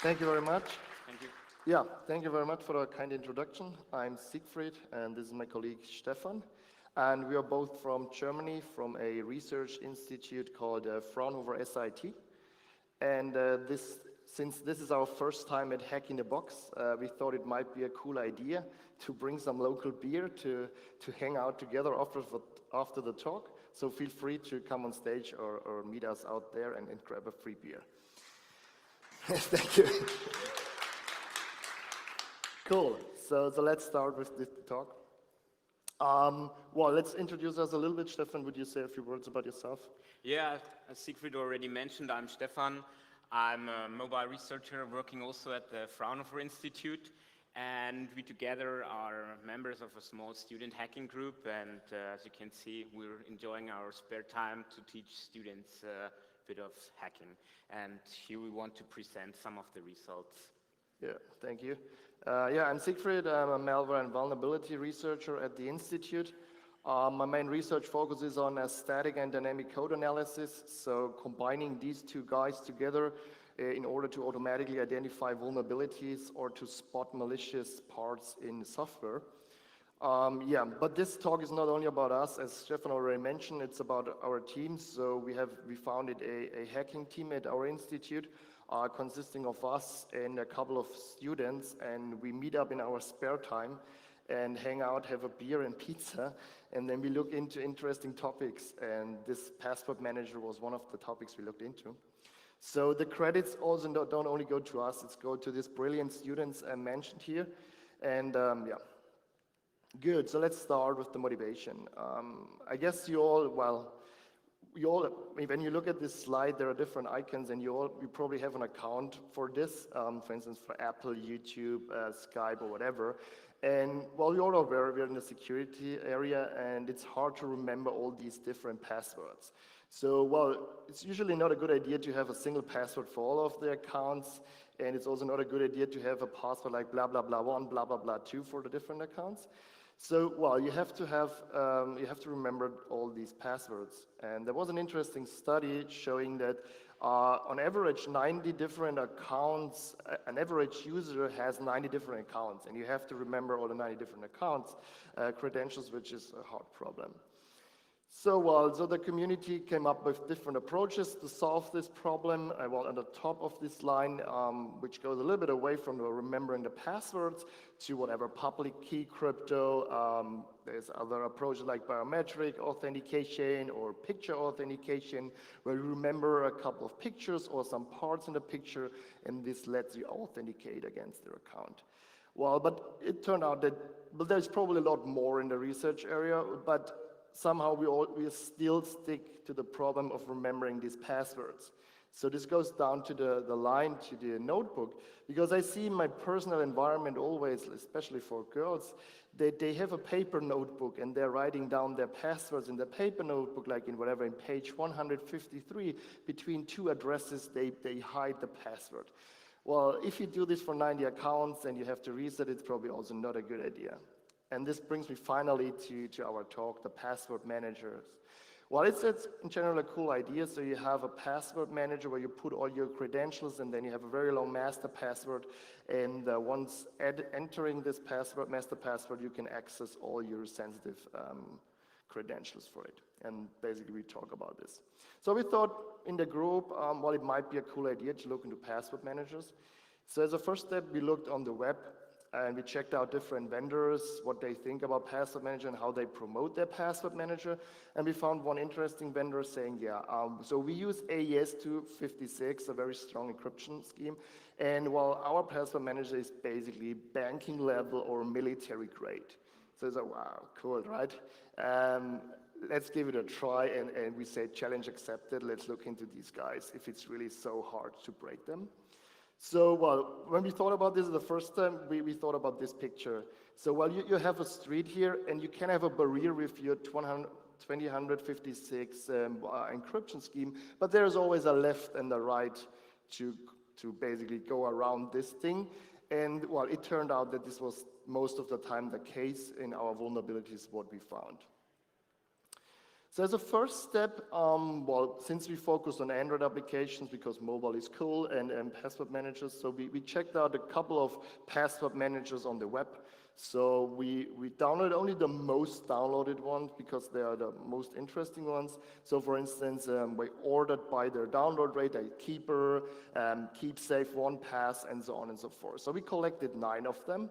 Thank you very much. Thank you. Yeah, thank you very much for the kind introduction. I'm Siegfried, and this is my colleague Stefan. And we are both from Germany, from a research institute called Fraunhofer SIT. And since this is our first time at Hack in the Box, we thought it might be a cool idea to bring some local beer to hang out together after the talk. So feel free to come on stage or meet us out there and grab a free beer. Thank you. Cool. So let's start with this talk. Well, let's introduce us a little bit. Stefan, would you say a few words about yourself? Yeah, as Siegfried already mentioned, I'm Stefan. I'm a mobile researcher working also at the Fraunhofer Institute, and we together are members of a small student hacking group, and as you can see, we're enjoying our spare time to teach students a bit of hacking. And here we want to present some of the results. Yeah, thank you. Yeah, I'm Siegfried. I'm a malware and vulnerability researcher at the Institute. My main research focuses on static and dynamic code analysis, so combining these two guys together in order to automatically identify vulnerabilities or to spot malicious parts in software. Yeah, but this talk is not only about us, as Stefan already mentioned, it's about our team. So we founded a hacking team at our institute consisting of us and a couple of students, and we meet up in our spare time and hang out, have a beer and pizza, and then we look into interesting topics, and this password manager was one of the topics we looked into. So the credits also don't only go to us, it's go to these brilliant students I mentioned here, and yeah. Good, so let's start with the motivation. I guess you all, when you look at this slide, there are different icons, and you probably have an account for this, for instance, for Apple, YouTube, Skype, or whatever. And well, you're all aware we're in the security area, and it's hard to remember all these different passwords. So, well, it's usually not a good idea to have a single password for all of the accounts, and it's also not a good idea to have a password like blah, blah, blah, 1, blah, blah, blah, 2 for the different accounts. So, well, you have to remember all these passwords. And there was an interesting study showing that on average, 90 different accounts, an average user has 90 different accounts, and you have to remember all the 90 different accounts, credentials, which is a hard problem. So the community came up with different approaches to solve this problem. Well, on the top of this line, which goes a little bit away from remembering the passwords to whatever public key crypto. There's other approaches like biometric authentication or picture authentication, where you remember a couple of pictures or some parts in the picture, and this lets you authenticate against their account. Well, but it turned out that there's probably a lot more in the research area, but somehow we still stick to the problem of remembering these passwords. So this goes down to the line, to the notebook, because I see in my personal environment always, especially for girls, they have a paper notebook and they're writing down their passwords in the paper notebook, like in whatever, in page 153, between two addresses, they hide the password. Well, if you do this for 90 accounts and you have to reset, it's probably also not a good idea. And this brings me finally to our talk, the password managers. Well, it's in general a cool idea. So you have a password manager where you put all your credentials, and then you have a very long master password. And once entering this master password, you can access all your sensitive credentials for it. And basically, we talk about this. So we thought in the group, well, it might be a cool idea to look into password managers. So as a first step, we looked on the web. And we checked out different vendors, what they think about password manager and how they promote their password manager. And we found one interesting vendor saying, yeah, so we use AES 256, a very strong encryption scheme. And while our password manager is basically banking level or military grade. So it's like, wow, cool, right? Let's give it a try. And we say, challenge accepted. Let's look into these guys if it's really so hard to break them. So, well, when we thought about this the first time, we thought about this picture. So, well, you have a street here, and you can have a barrier with your 2056 encryption scheme, but there's always a left and a right to basically go around this thing. And, well, it turned out that this was most of the time the case in our vulnerabilities, what we found. So as a first step, well, since we focused on Android applications because mobile is cool and password managers, so we checked out a couple of password managers on the web. So we downloaded only the most downloaded ones because they are the most interesting ones. So for instance, we ordered by their download rate a Keeper, Keep Safe, 1Pass, and so on and so forth. So we collected 9 of them.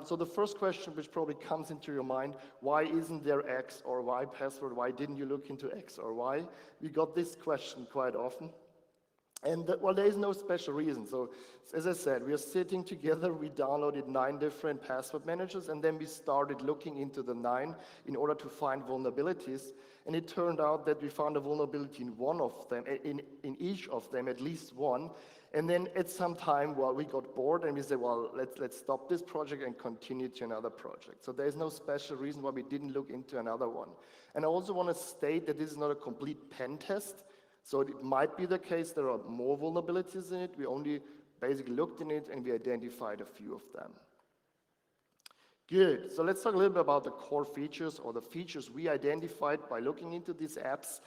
So the first question which probably comes into your mind, why isn't there X or Y password? Why didn't you look into X or Y? We got this question quite often. And well, there is no special reason. So as I said, we are sitting together, we downloaded 9 different password managers, and then we started looking into the 9 in order to find vulnerabilities. And it turned out that we found a vulnerability in one of them, in each of them, at least one. And then at some time, well, we got bored and we said, well, let's stop this project and continue to another project. So there's no special reason why we didn't look into another one. And I also want to state that this is not a complete pen test. So it might be the case there are more vulnerabilities in it. We only basically looked in it and we identified a few of them. Good, so let's talk a little bit about the core features or the features we identified by looking into these apps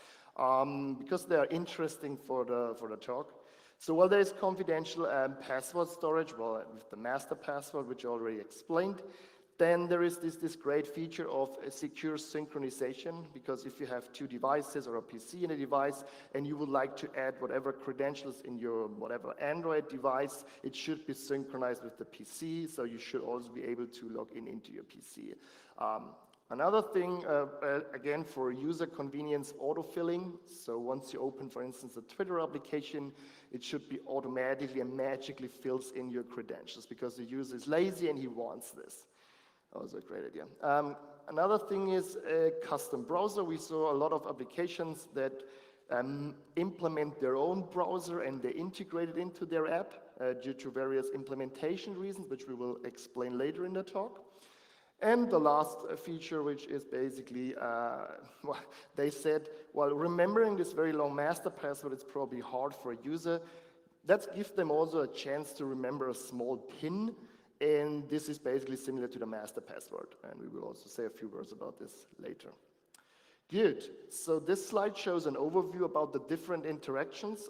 because they are interesting for the talk. So while there is confidential password storage, well, with the master password, which I already explained, then there is this great feature of a secure synchronization, because if you have 2 devices or a PC and a device, and you would like to add whatever credentials in your whatever Android device, it should be synchronized with the PC, so you should also be able to log in into your PC. Another thing, again, for user convenience, autofilling. So once you open, for instance, a Twitter application, it should be automatically and magically fills in your credentials because the user is lazy and he wants this. That was a great idea. Another thing is a custom browser. We saw a lot of applications that implement their own browser and they integrate it into their app due to various implementation reasons, which we will explain later in the talk. And the last feature, which is basically, well, they said, well, remembering this very long master password is probably hard for a user. Let's give them also a chance to remember a small PIN, and this is basically similar to the master password. And we will also say a few words about this later. Good, so this slide shows an overview about the different interactions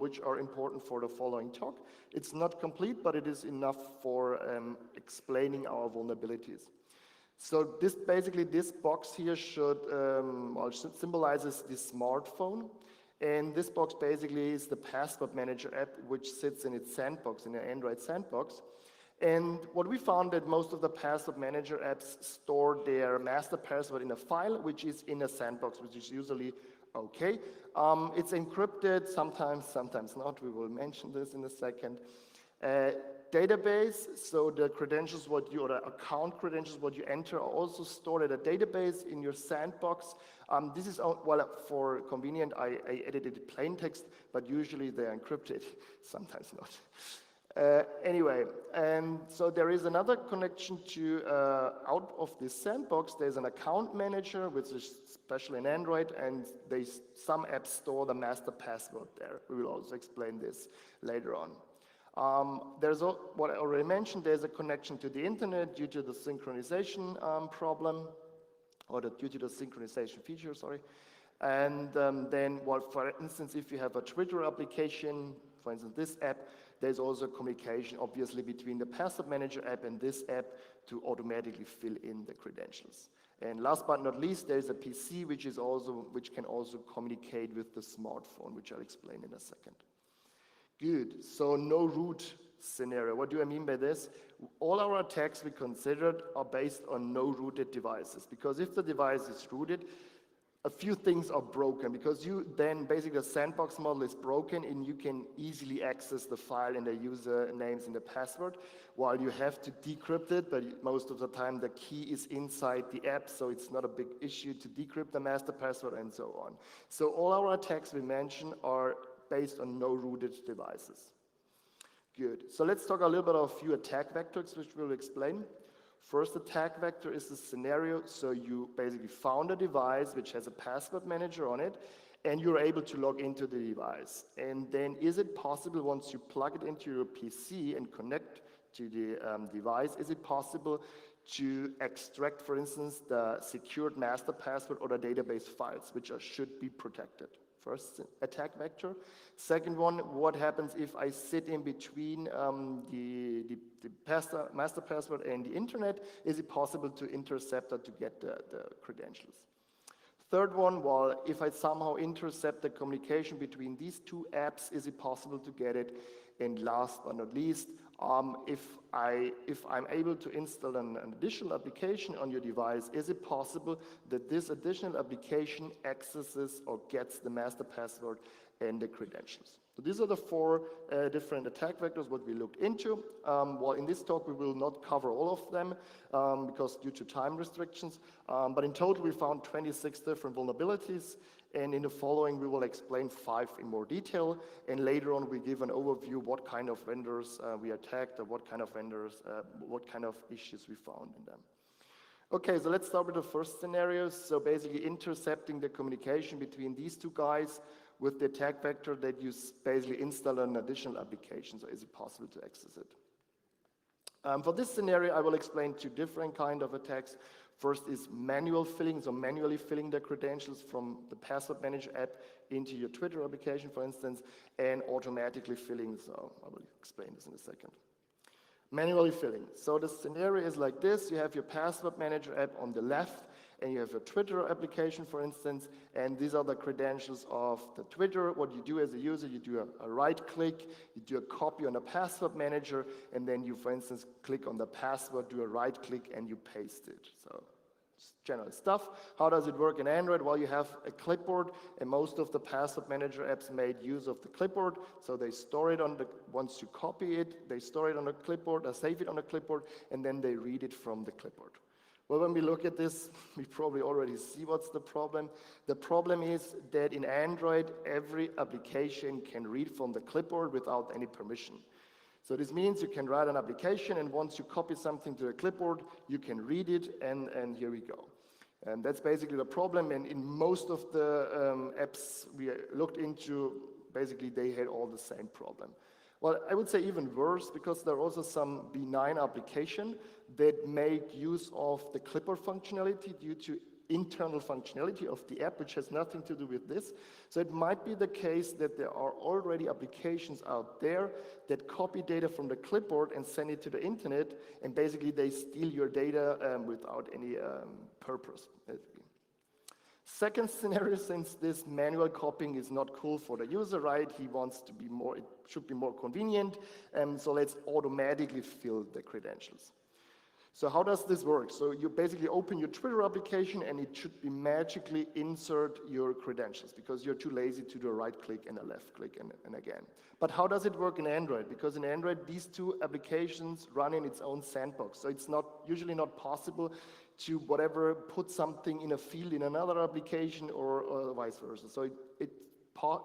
which are important for the following talk. It's not complete, but it is enough for explaining our vulnerabilities. So this box here symbolizes the smartphone, and this box basically is the password manager app which sits in its sandbox, in an Android sandbox. And what we found that most of the password manager apps store their master password in a file which is in a sandbox, which is usually okay. It's encrypted, sometimes not. We will mention this in a second. Database, so the credentials or the account credentials what you enter are also stored at a database in your sandbox. This is, well, for convenient, I edited plain text, but usually they're encrypted, sometimes not. Anyway, and so there is another connection to, out of this sandbox, there's an account manager, which is special in Android, and some apps store the master password there. We will also explain this later on. There's what I already mentioned, there's a connection to the internet due to the synchronization problem, or due to the synchronization feature, sorry. And then, well, for instance, if you have a Twitter application, for instance, this app, there's also communication, obviously, between the password manager app and this app to automatically fill in the credentials. And last but not least, there's a PC which can also communicate with the smartphone, which I'll explain in a second. Good, so no root scenario. What do I mean by this? All our attacks we considered are based on no rooted devices, because if the device is rooted, a few things are broken, because basically the sandbox model is broken and you can easily access the file and the user names and the password, while you have to decrypt it, but most of the time the key is inside the app, so it's not a big issue to decrypt the master password and so on. So all our attacks we mentioned are based on no rooted devices. Good, so let's talk a little bit of a few attack vectors, which we'll explain. First attack vector is the scenario, so you basically found a device which has a password manager on it, and you're able to log into the device. And then is it possible, once you plug it into your PC and connect to the device, is it possible to extract, for instance, the secured master password or the database files, which should be protected. First attack vector. Second one, what happens if I sit in between the master password and the internet? Is it possible to intercept or to get the credentials? Third one, well, if I somehow intercept the communication between these two apps, is it possible to get it? And last but not least, if I'm able to install an additional application on your device, is it possible that this additional application accesses or gets the master password and the credentials? So these are the four different attack vectors what we looked into. Well, in this talk we will not cover all of them because due to time restrictions, but in total we found 26 different vulnerabilities. And in the following, we will explain 5 in more detail. And later on, we give an overview what kind of vendors we attacked, or what kind of vendors, what kind of issues we found in them. Okay, so let's start with the first scenario. So basically intercepting the communication between these two guys with the attack vector that you basically install an additional application. So is it possible to access it? For this scenario, I will explain 2 different kind of attacks. First is manual filling, so manually filling the credentials from the password manager app into your Twitter application, for instance, and automatically filling, so I will explain this in a second. Manually filling. So the scenario is like this. You have your password manager app on the left, and you have your Twitter application, for instance, and these are the credentials of the Twitter. What you do as a user, you do a right click, you do a copy on the password manager, and then you, for instance, click on the password, do a right click, and you paste it. So general stuff. How does it work in Android? Well, you have a clipboard, and most of the password manager apps made use of the clipboard. So they store it on the, once you copy it, they store it on a clipboard, or save it on a clipboard, and then they read it from the clipboard. Well, when we look at this, we probably already see what's the problem. The problem is that in Android, every application can read from the clipboard without any permission. So this means you can write an application, and once you copy something to the clipboard, you can read it, and here we go. And that's basically the problem, and in most of the apps we looked into, basically they had all the same problem. Well, I would say even worse, because there are also some benign applications that make use of the clipboard functionality due to internal functionality of the app, which has nothing to do with this. So it might be the case that there are already applications out there that copy data from the clipboard and send it to the internet, and basically they steal your data without any purpose. Second scenario, since this manual copying is not cool for the user, right? He wants to be more, it should be more convenient, so let's automatically fill the credentials. So how does this work? So you basically open your Twitter application, and it should be magically insert your credentials because you're too lazy to do a right click and a left click and again. But how does it work in Android? Because in Android, these 2 applications run in its own sandbox. So it's usually not possible to put something in a field in another application or vice versa. So it's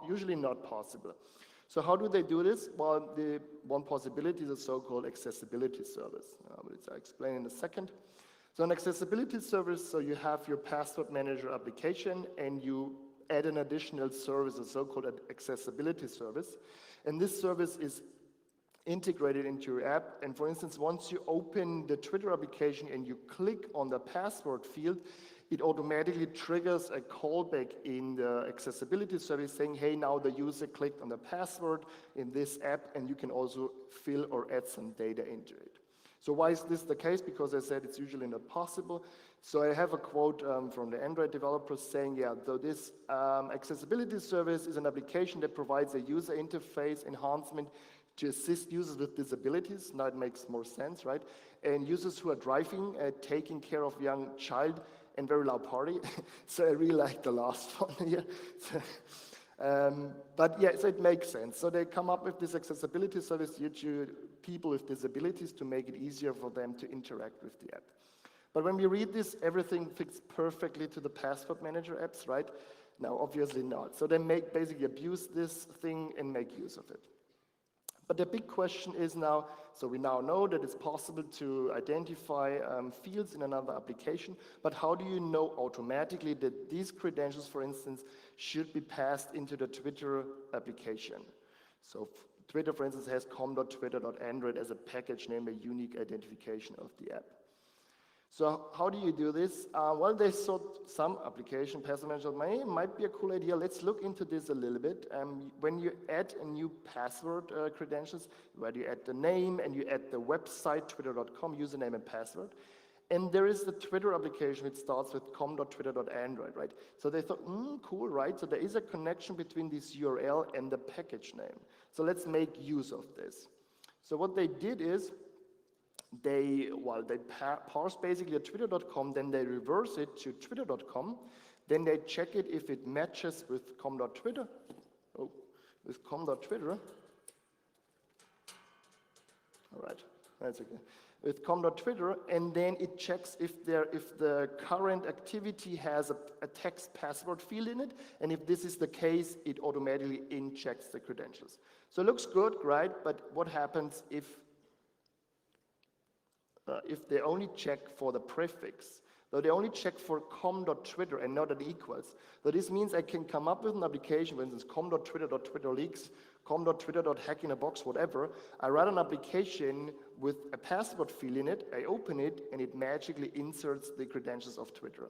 usually not possible. So how do they do this? Well, the one possibility is a so-called accessibility service, which I'll explain in a second. So an accessibility service, so you have your password manager application, and you add an additional service, a so-called accessibility service. And this service is integrated into your app. And for instance, once you open the Twitter application and you click on the password field, it automatically triggers a callback in the accessibility service saying, hey, now the user clicked on the password in this app, and you can also fill or add some data into it. So why is this the case? Because I said it's usually not possible. So I have a quote from the Android developers saying, yeah, so this accessibility service is an application that provides a user interface enhancement to assist users with disabilities. Now it makes more sense, right? And users who are driving, taking care of young child, and very loud party. So I really like the last one here. But yeah, so it makes sense. So they come up with this accessibility service due to people with disabilities to make it easier for them to interact with the app. But when we read this, everything fits perfectly to the password manager apps, right? No, obviously not. So they basically abuse this thing and make use of it. But the big question is now, so we now know that it's possible to identify fields in another application, but how do you know automatically that these credentials, for instance, should be passed into the Twitter application? So Twitter, for instance, has com.twitter.android as a package name, a unique identification of the app. So how do you do this? Well, they thought some application password manager might be a cool idea. Let's look into this a little bit. When you add a new password credentials, where you add the name and you add the website, twitter.com, username and password. And there is the Twitter application which starts with com.twitter.android, right? So they thought, cool, right? So there is a connection between this URL and the package name. So let's make use of this. So what they did is, they parse basically at twitter.com, then they reverse it to twitter.com, then they check it if it matches with com.twitter, with com.twitter. All right, that's okay. With com.twitter, and then it checks if the current activity has a text password field in it, and if this is the case, it automatically injects the credentials. So it looks good, right? But what happens if they only check for the prefix? So they only check for com.twitter and not an equals. So this means I can come up with an application, for instance, com.twitter.twitterleaks, com.twitter.hackinabox, whatever. I run an application with a password field in it, I open it, and it magically inserts the credentials of Twitter.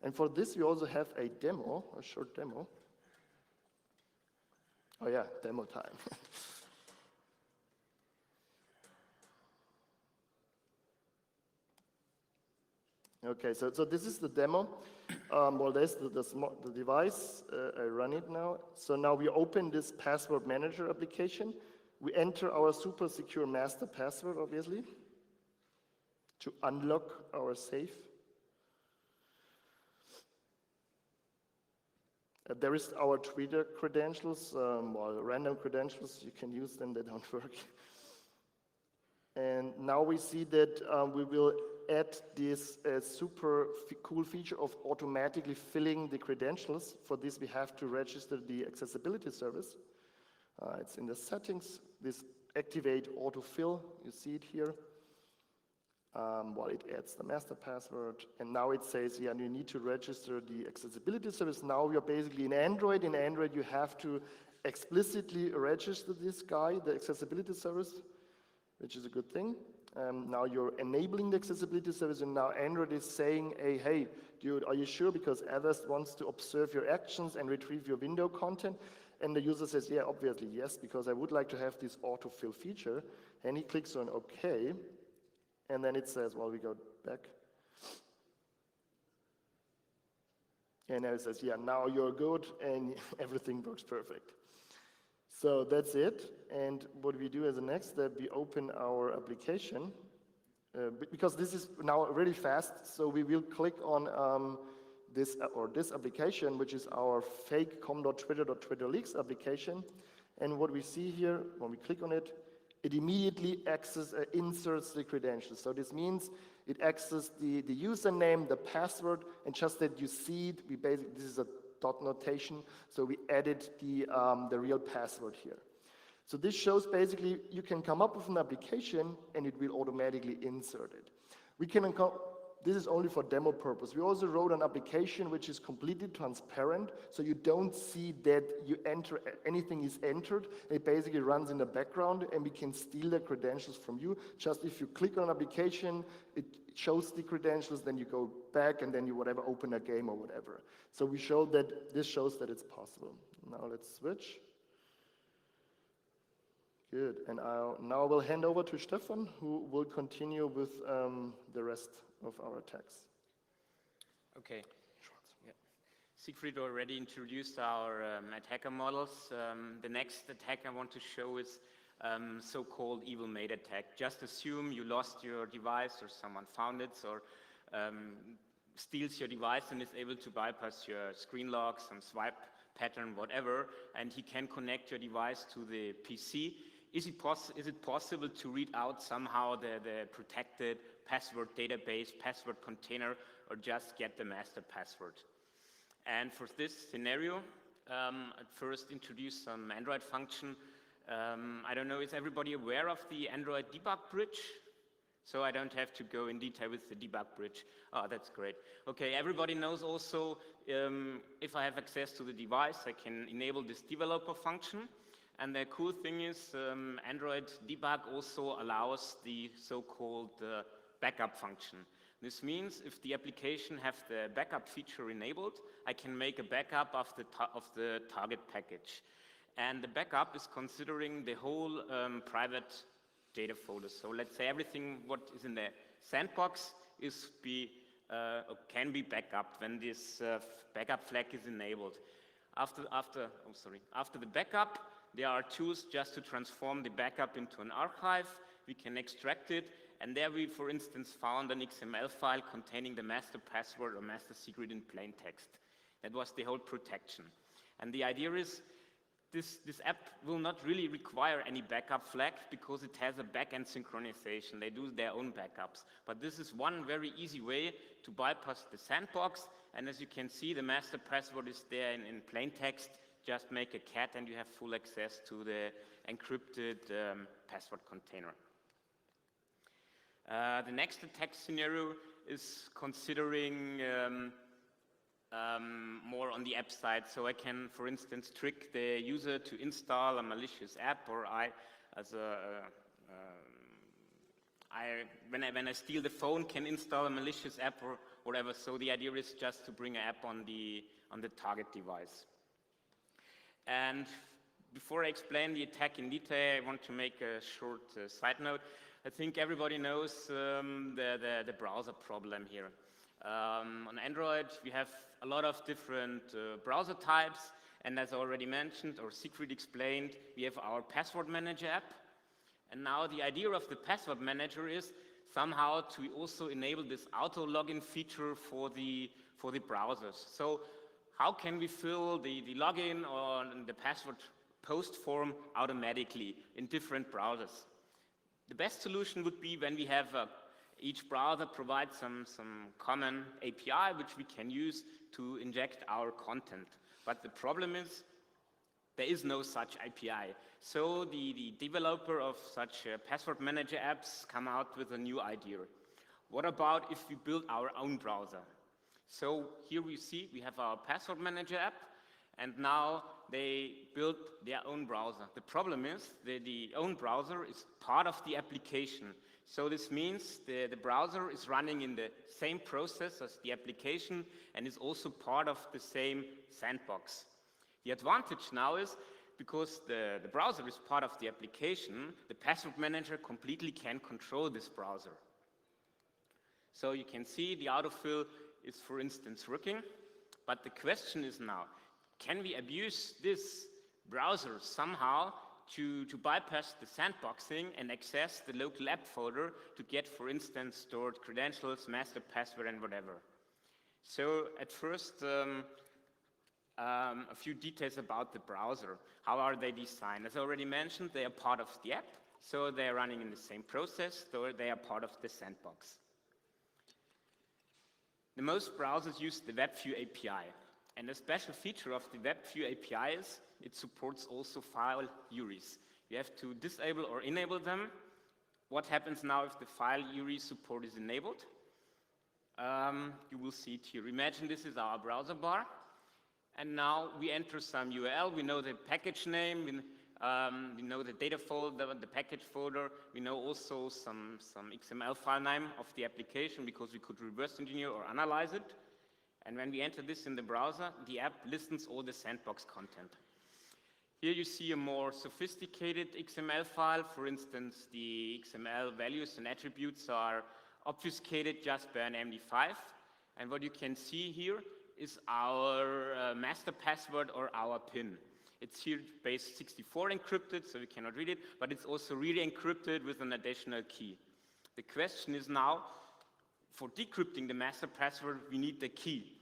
And for this, we also have a demo, a short demo. Oh yeah, demo time. Okay, so this is the demo. Well, there's the device. I run it now. So now we open this password manager application. We enter our super secure master password, obviously, to unlock our safe. There is our Twitter credentials, well, random credentials. You can use them, they don't work. And now we see that we will add this super cool feature of automatically filling the credentials. For this, we have to register the accessibility service. It's in the settings, this activate autofill, you see it here. Well, it adds the master password, and now it says, yeah, you need to register the accessibility service. Now you're basically in Android. In Android, you have to explicitly register this guy, the accessibility service, which is a good thing. Now you're enabling the accessibility service, and now Android is saying, hey, dude, are you sure? Because Avast wants to observe your actions and retrieve your window content. And the user says, yeah, obviously, yes, because I would like to have this autofill feature. And he clicks on OK. And then it says, well, we go back. And now it says, yeah, now you're good, and everything works perfect. So that's it. And what we do as a next step, we open our application. Because this is now really fast, so we will click on this application, which is our fake com.twitter.twitterleaks application. And what we see here, when we click on it, it immediately inserts the credentials. So this means it accesses the username, the password, and just that you see it, this is a dot notation, so we added the real password here. So this shows basically you can come up with an application and it will automatically insert it. This is only for demo purpose. We also wrote an application which is completely transparent, so you don't see that anything is entered. It basically runs in the background, and we can steal the credentials from you. Just if you click on an application, it shows the credentials, then you go back, and then you open a game or whatever. So we showed that this shows that it's possible. Now let's switch. Good, and now we'll hand over to Stefan, who will continue with the rest of our text. Okay. Yeah. Siegfried already introduced our attacker models. The next attack I want to show is so-called evil mate attack. Just assume you lost your device or someone found it, or steals your device and is able to bypass your screen lock, some swipe pattern, whatever, and he can connect your device to the PC. Is it possible to read out somehow the protected password database, password container, or just get the master password? And for this scenario, I'd first introduce some Android function. I don't know, is everybody aware of the Android debug bridge? So I don't have to go in detail with the debug bridge. Oh, that's great. Okay, everybody knows also, if I have access to the device, I can enable this developer function. And the cool thing is, Android debug also allows the so-called backup function. This means if the application have the backup feature enabled, I can make a backup of the target package. And the backup is considering the whole private data folder. So let's say everything what is in the sandbox can be backupped when this backup flag is enabled. After the backup, there are tools just to transform the backup into an archive. We can extract it, and there we, for instance, found an XML file containing the master password or master secret in plain text. That was the whole protection. And the idea is this app will not really require any backup flag because it has a backend synchronization. They do their own backups. But this is one very easy way to bypass the sandbox. And as you can see, the master password is there in plain text. Just make a cat and you have full access to the encrypted password container. The next attack scenario is considering more on the app side. So I can, for instance, trick the user to install a malicious app, or when I steal the phone, can install a malicious app or whatever. So the idea is just to bring an app on the target device. And before I explain the attack in detail, I want to make a short side note. I think everybody knows the browser problem here. On Android, we have a lot of different browser types, and as I already mentioned, or Siegfried explained, we have our password manager app. And now the idea of the password manager is somehow to also enable this auto login feature for the browsers. So how can we fill the login or the password post form automatically in different browsers? The best solution would be when we have each browser provides some common API which we can use to inject our content. But the problem is there is no such API. So the developer of such password manager apps come out with a new idea. What about if we build our own browser? So here we see we have our password manager app, and now they built their own browser. The problem is that the own browser is part of the application. So this means the browser is running in the same process as the application and is also part of the same sandbox. The advantage now is because the browser is part of the application, the password manager completely can control this browser. So you can see the autofill is, for instance, working. But the question is now, can we abuse this browser somehow to bypass the sandboxing and access the local app folder to get, for instance, stored credentials, master password, and whatever? So at first, a few details about the browser. How are they designed? As I already mentioned, they are part of the app, so they are running in the same process, so they are part of the sandbox. The most browsers use the WebView API, and a special feature of the WebView API is it supports also file URIs. You have to disable or enable them. What happens now if the file URI support is enabled? You will see it here. Imagine this is our browser bar, and now we enter some URL. We know the package name, we know the data folder, the package folder. We know also some XML file name of the application because we could reverse engineer or analyze it. And when we enter this in the browser, the app listens all the sandbox content. Here you see a more sophisticated XML file. For instance, the XML values and attributes are obfuscated just by an MD5. And what you can see here is our master password or our PIN. It's here base 64 encrypted, so we cannot read it, but it's also really encrypted with an additional key. The question is now, for decrypting the master password, we need the key.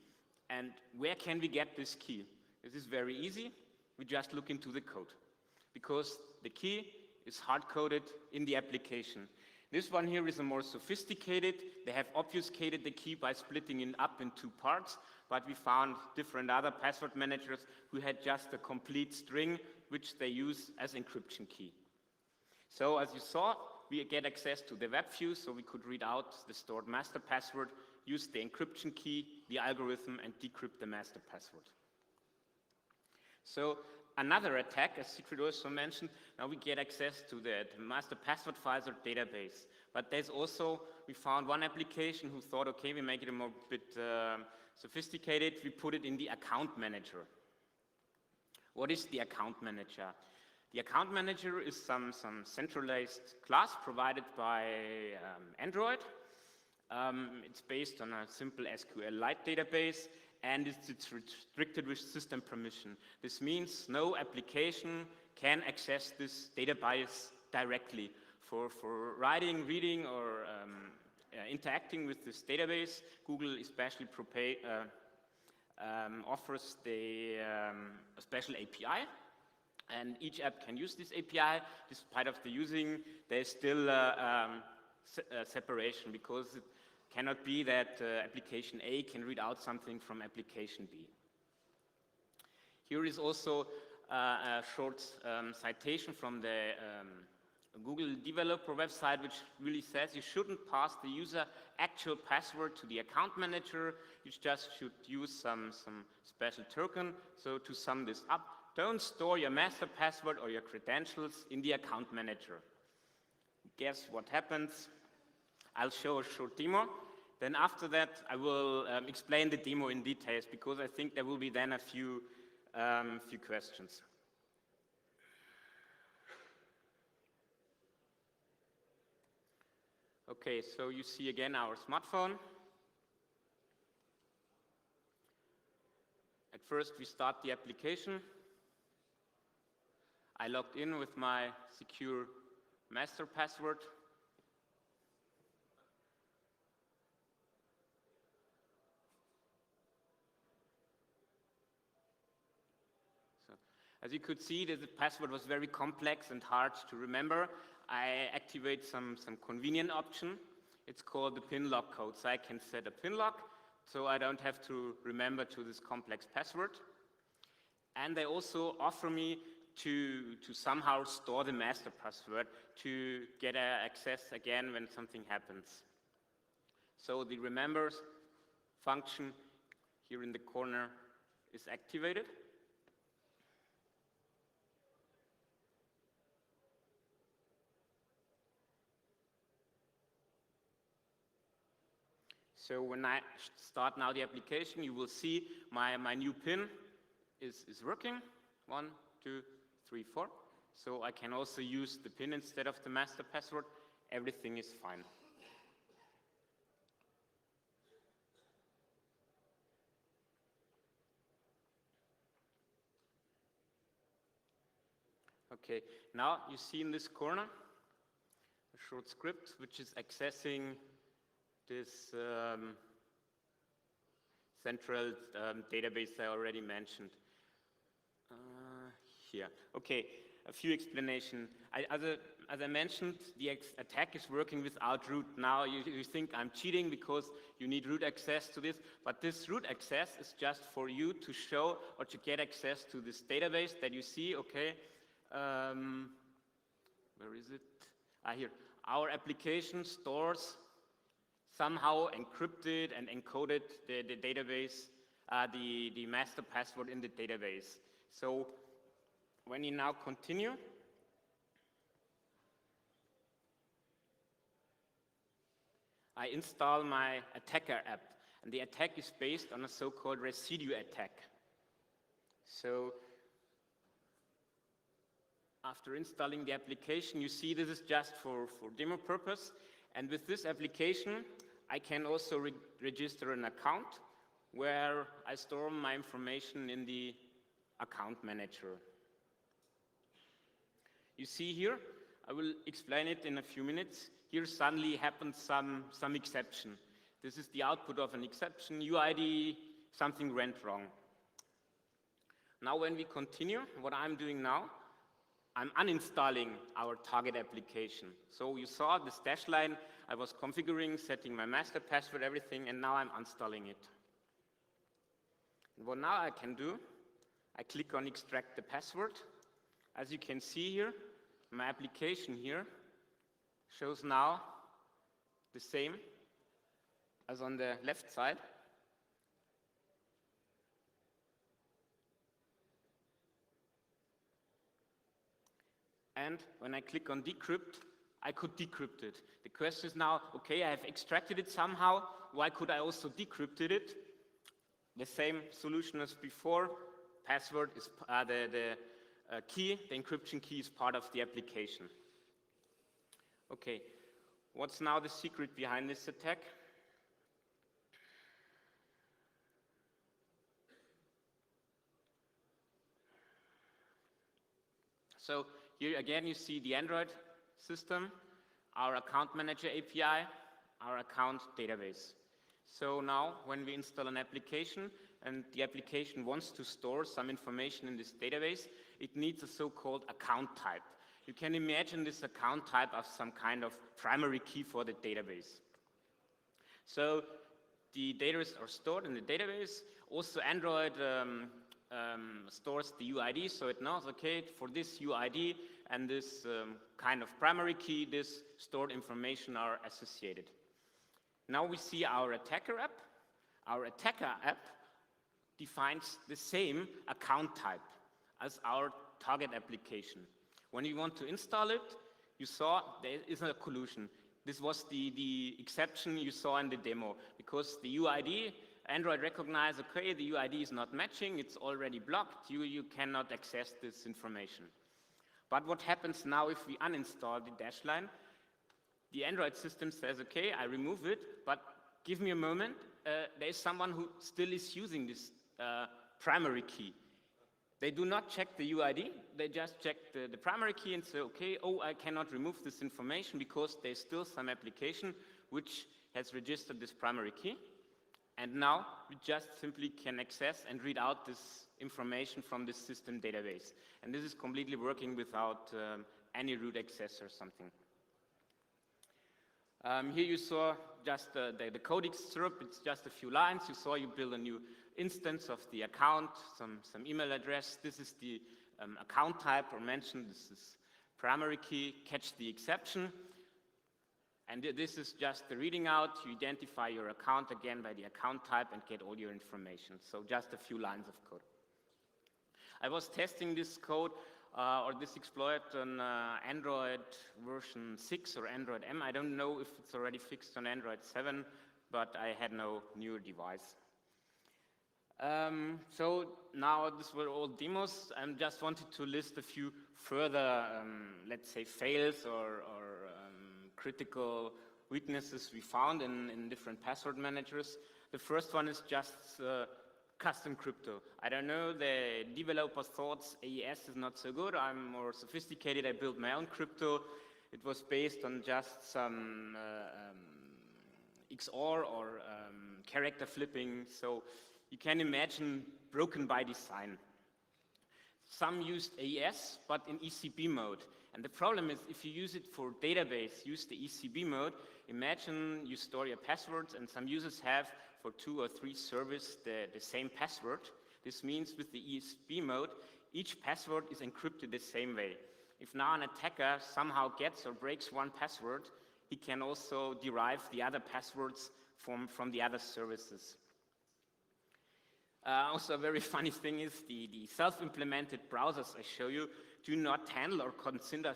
And where can we get this key? This is very easy. We just look into the code, because the key is hard-coded in the application. This one here is a more sophisticated. They have obfuscated the key by splitting it up in two parts, but we found different other password managers who had just a complete string, which they use as encryption key. So as you saw, we get access to the WebView, so we could read out the stored master password, use the encryption key, the algorithm, and decrypt the master password. So another attack, as Siegfried also mentioned, now we get access to the master password files or database. But there's also, we found one application who thought, okay, we make it a more bit sophisticated. We put it in the account manager. What is the account manager? The account manager is some centralized class provided by Android. It's based on a simple SQLite database, and it's restricted with system permission. This means no application can access this database directly. For writing, reading, or interacting with this database, Google especially offers a special API, and each app can use this API. Despite of the using, there's still separation, because it cannot be that application A can read out something from application B. Here is also a short citation from the Google developer website, which really says you shouldn't pass the user actual password to the account manager. You just should use some special token. So to sum this up, don't store your master password or your credentials in the account manager. Guess what happens? I'll show a short demo. Then after that, I will explain the demo in details, because I think there will be then a few questions. Okay, so you see again our smartphone. At first, we start the application. I logged in with my secure master password. So, as you could see, the password was very complex and hard to remember. I activate some convenient option. It's called the pin lock code. So I can set a pin lock, so I don't have to remember to this complex password. And they also offer me to somehow store the master password to get access again when something happens. So the remembers function here in the corner is activated. So when I start now the application, you will see my new pin is working. 1, 2, 3, 4. So I can also use the pin instead of the master password. Everything is fine. Okay, now you see in this corner a short script which is accessing this central database I already mentioned. Here. Okay, a few explanations. As I mentioned, the attack is working without root. Now you think I'm cheating because you need root access to this, but this root access is just for you to show or to get access to this database that you see. Okay, where is it? Here. Our application stores somehow encrypted and encoded the database, the master password in the database. So when you now continue, I install my attacker app, and the attack is based on a so-called residue attack. So after installing the application, you see this is just for demo purpose, and with this application, I can also register an account where I store my information in the account manager. You see here, I will explain it in a few minutes. Here suddenly happens some exception. This is the output of an exception, UID, something went wrong. Now when we continue, what I'm doing now, I'm uninstalling our target application. So you saw this dash line, I was configuring, setting my master password, everything, and now I'm installing it. And what now I can do, I click on extract the password. As you can see here, my application here shows now the same as on the left side. And when I click on decrypt, I could decrypt it. The question is now, okay, I have extracted it somehow. Why could I also decrypt it? The same solution as before. Password is the key, the encryption key is part of the application. Okay, what's now the secret behind this attack? So here again you see the Android system, our account manager API, our account database. So now when we install an application and the application wants to store some information in this database, it needs a so-called account type. You can imagine this account type as some kind of primary key for the database. So the data are stored in the database. Also Android stores the UID, so it knows, okay, for this UID and this kind of primary key, this stored information are associated. Now we see our attacker app. Our attacker app defines the same account type as our target application. When you want to install it, you saw there is a collision. This was the exception you saw in the demo, because the UID, Android recognized, okay, the UID is not matching, it's already blocked, you cannot access this information. But what happens now if we uninstall the dash line? The Android system says, okay, I remove it, but give me a moment, there is someone who still is using this primary key. They do not check the UID, they just check the primary key and say, okay, oh, I cannot remove this information because there's still some application which has registered this primary key. And now we just simply can access and read out this information from this system database. And this is completely working without any root access or something. Here you saw just the code excerpt. It's just a few lines. You saw you build a new instance of the account, some email address. This is the account type or mentioned. This is primary key, catch the exception. And this is just the reading out. You identify your account again by the account type and get all your information. So just a few lines of code. I was testing this code or this exploit on Android version 6 or Android M. I don't know if it's already fixed on Android 7, but I had no newer device. So now these were all demos. I just wanted to list a few further, let's say, fails or critical weaknesses we found in different password managers. The first one is just custom crypto. I don't know, the developer thought AES is not so good. I'm more sophisticated. I built my own crypto. It was based on just some XOR or character flipping. So you can imagine broken by design. Some used AES, but in ECB mode. And the problem is, if you use it for database, use the ECB mode, imagine you store your passwords and some users have for 2 or 3 servers the same password. This means with the ECB mode, each password is encrypted the same way. If now an attacker somehow gets or breaks one password, he can also derive the other passwords from the other services. Also a very funny thing is the self-implemented browsers I show you do not handle or consider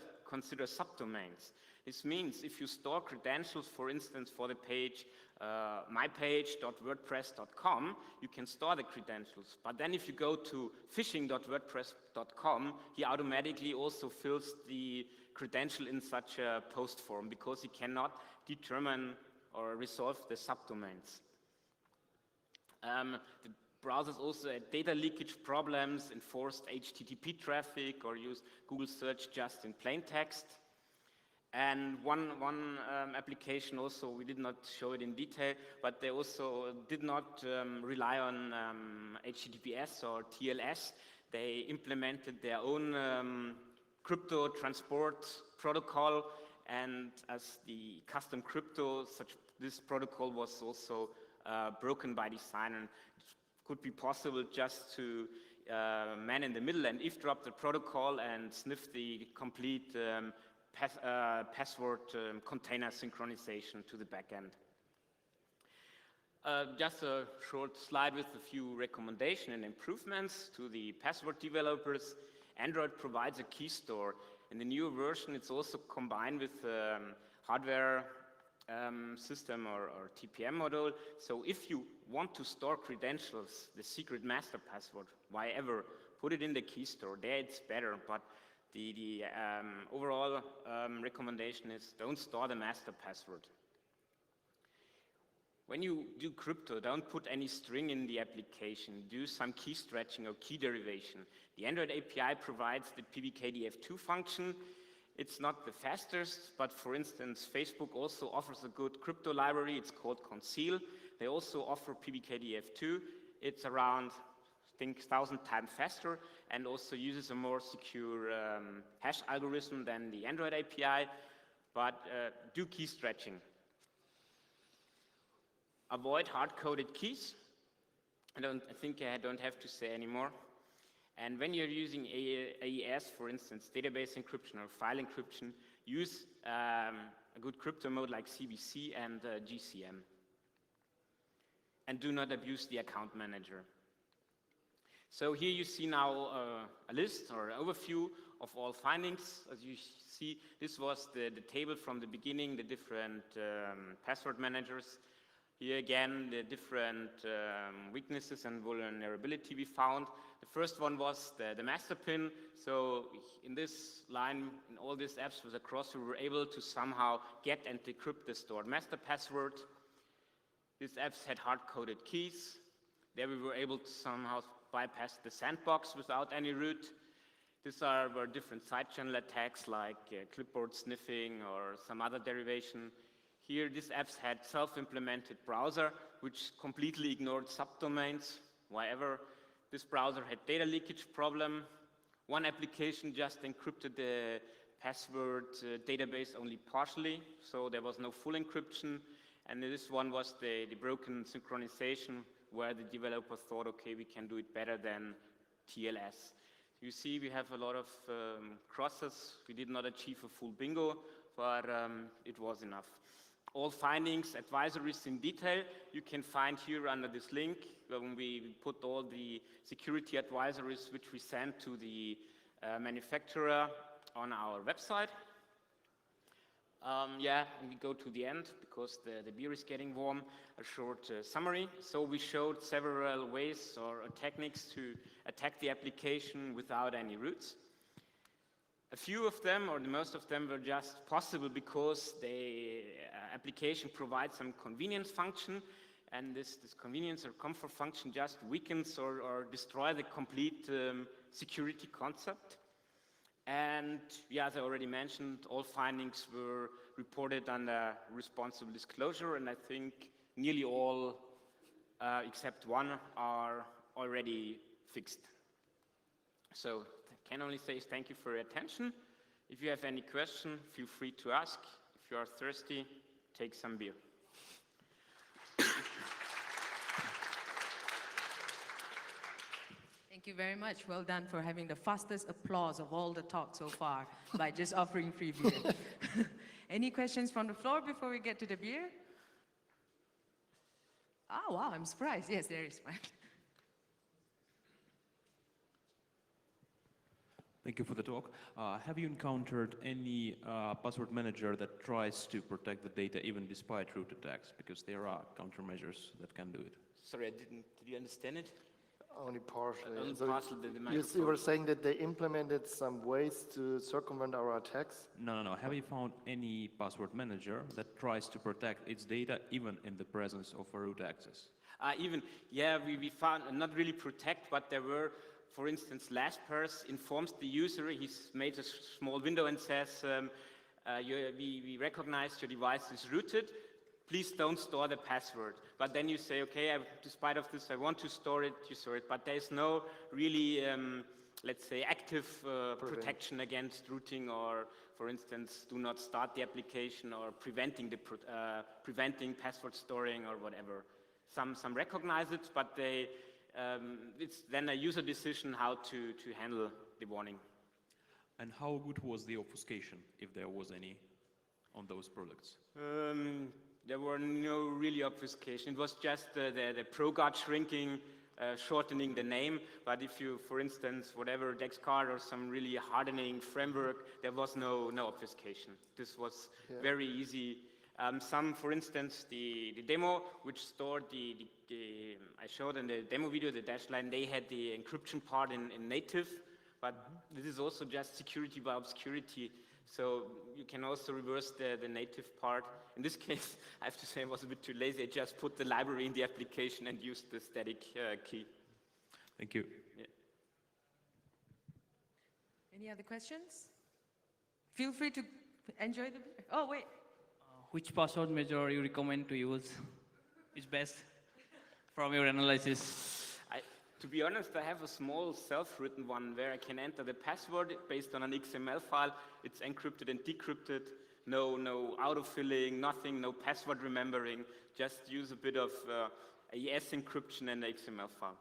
subdomains. This means if you store credentials, for instance, for the page mypage.wordpress.com, you can store the credentials. But then if you go to phishing.wordpress.com, he automatically also fills the credential in such a post form because he cannot determine or resolve the subdomains. The browsers also had data leakage problems, enforced HTTP traffic, or use Google search just in plain text. And one application also, we did not show it in detail, but they also did not rely on HTTPS or TLS. They implemented their own crypto transport protocol, and as the custom crypto, this protocol was also broken by design, and it could be possible just to man in the middle and eavesdrop the protocol and sniff the complete password container synchronization to the backend. Just a short slide with a few recommendations and improvements to the password developers. Android provides a key store. in the newer version, it's also combined with hardware system or TPM module. So if you want to store credentials, the secret master password, why ever, put it in the key store. There it's better, but the overall recommendation is don't store the master password. When you do crypto, don't put any string in the application. Do some key stretching or key derivation. The Android API provides the PBKDF2 function. It's not the fastest, but for instance, Facebook also offers a good crypto library. It's called Conceal. They also offer PBKDF2. It's around, I think, 1,000 times faster and also uses a more secure hash algorithm than the Android API, but do key stretching. Avoid hard-coded keys. I think I don't have to say anymore. And when you're using AES, for instance, database encryption or file encryption, use a good crypto mode like CBC and GCM. And do not abuse the account manager. So here you see now a list or an overview of all findings. As you see, this was the table from the beginning, the different password managers. Here again, the different weaknesses and vulnerability we found. The first one was the master pin. So in this line, in all these apps with across, we were able to somehow get and decrypt the stored master password. These apps had hard-coded keys. There we were able to somehow bypass the sandbox without any root. These were different side channel attacks like clipboard sniffing or some other derivation. Here, these apps had self-implemented browser, which completely ignored subdomains. However, this browser had data leakage problem. One application just encrypted the password database only partially, so there was no full encryption. And this one was the broken synchronization, where the developer thought, okay, we can do it better than TLS. You see, we have a lot of crosses. We did not achieve a full bingo, but it was enough. All findings, advisories in detail, you can find here under this link, when we put all the security advisories which we sent to the manufacturer on our website. Yeah, we go to the end because the beer is getting warm. A short summary. So we showed several ways or techniques to attack the application without any roots. A few of them, or the most of them, were just possible because the application provides some convenience function, and this convenience or comfort function just weakens or destroys the complete security concept. And yeah, as I already mentioned, all findings were reported under responsible disclosure, and I think nearly all, except one, are already fixed. So I can only say thank you for your attention. If you have any question, feel free to ask. If you are thirsty, take some beer. Thank you very much. Well done for having the fastest applause of all the talks so far by just offering free beer. Any questions from the floor before we get to the beer? Oh, wow, I'm surprised. Yes, there is one. Thank you for the talk. Have you encountered any password manager that tries to protect the data even despite root attacks? Because there are countermeasures that can do it. Sorry, did you understand it? Only partially. Only So partially the you microphone. were saying that they implemented some ways to circumvent our attacks? No. Have you found any password manager that tries to protect its data even in the presence of a root access? We found, not really protect, but there were, for instance, LastPass informs the user, he's made a small window and says, we recognize your device is rooted, please don't store the password. But then you say, okay, despite of this, I want to store it, you store it. But there's no really, let's say, active protection against rooting or, for instance, do not start the application or preventing password storing or whatever. Some recognize it, but it's then a user decision how to handle the warning. And how good was the obfuscation, if there was any, on those products? There were no really obfuscation. It was just the ProGuard shrinking shortening the name. But if you, for instance, whatever DexCard or some really hardening framework, there was no obfuscation. This was very easy. For instance, the demo, which stored I showed in the demo video, the dash line, they had the encryption part in native, but this is also just security by obscurity. So you can also reverse the native part. In this case, I have to say I was a bit too lazy. I just put the library in the application and used the static key. Thank you. Yeah. Any other questions? Feel free to enjoy the... Oh, wait. Which password manager you recommend to use is best from your analysis? To be honest, I have a small self-written one where I can enter the password based on an XML file. It's encrypted and decrypted. No autofilling, nothing, no password remembering. Just use a bit of AES encryption and the XML file.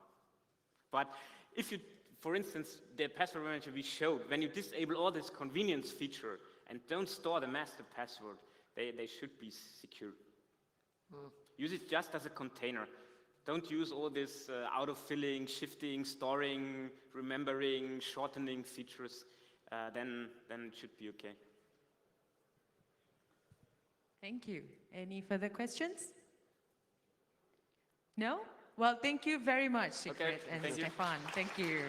But if you, for instance, the password manager we showed, when you disable all this convenience feature and don't store the master password, they should be secure. Use it just as a container. Don't use all this autofilling, shifting, storing, remembering, shortening features. Then it should be okay. Thank you. Any further questions? No? Well, thank you very much, Sigrid and thank you. Stefan. Thank you.